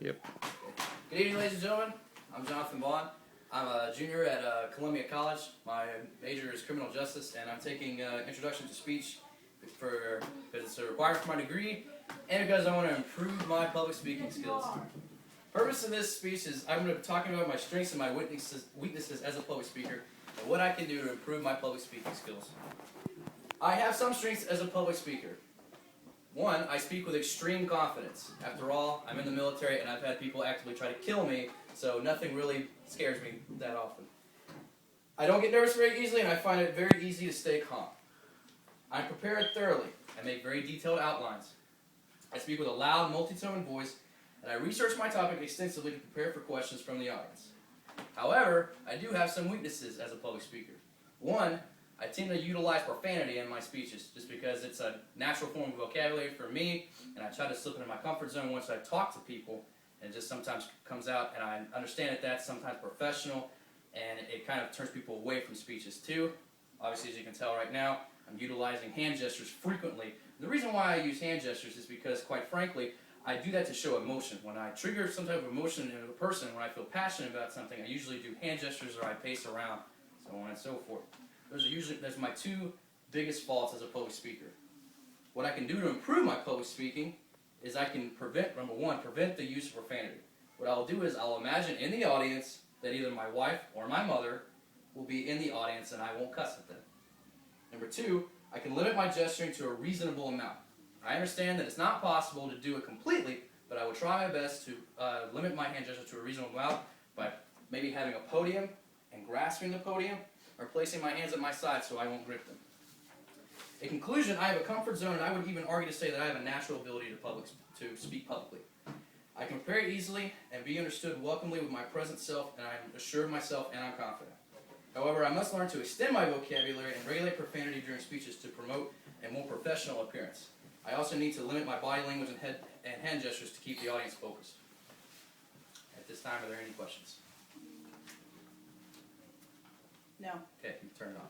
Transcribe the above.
Yep. Good evening, ladies and gentlemen. I'm Jonathan Vaughn. I'm a junior at Columbia College. My major is criminal justice, and I'm taking Introduction to Speech because it's a requirement for my degree, and because I want to improve my public speaking skills. Purpose of this speech is I'm going to be talking about my strengths and my weaknesses as a public speaker, and what I can do to improve my public speaking skills. I have some strengths as a public speaker. One, I speak with extreme confidence. After all, I'm in the military and I've had people actively try to kill me, so nothing really scares me that often. I don't get nervous very easily, and I find it very easy to stay calm. I'm prepared thoroughly. I make very detailed outlines. I speak with a loud, multi-tone voice, and I research my topic extensively to prepare for questions from the audience. However, I do have some weaknesses as a public speaker. One, I tend to utilize profanity in my speeches just because it's a natural form of vocabulary for me, and I try to slip into my comfort zone once I talk to people, and it just sometimes comes out, and I understand that that's sometimes professional, and it kind of turns people away from speeches too. Obviously, as you can tell right now, I'm utilizing hand gestures frequently. The reason why I use hand gestures is because, quite frankly, I do that to show emotion. When I trigger some type of emotion in a person, when I feel passionate about something, I usually do hand gestures or I pace around, so on and so forth. Those are my two biggest faults as a public speaker. What I can do to improve my public speaking is I can prevent the use of profanity. What I'll do is I'll imagine in the audience that either my wife or my mother will be in the audience and I won't cuss at them. Number two, I can limit my gesturing to a reasonable amount. I understand that it's not possible to do it completely, but I will try my best to limit my hand gesture to a reasonable amount by maybe having a podium and grasping the podium, or placing my hands at my side so I won't grip them. In conclusion, I have a comfort zone, and I would even argue to say that I have a natural ability to speak publicly. I can prepare easily and be understood welcomely with my present self, and I am assured of myself and I'm confident. However, I must learn to extend my vocabulary and regulate profanity during speeches to promote a more professional appearance. I also need to limit my body language and hand gestures to keep the audience focused. At this time, are there any questions? No. Okay, you can turn it on.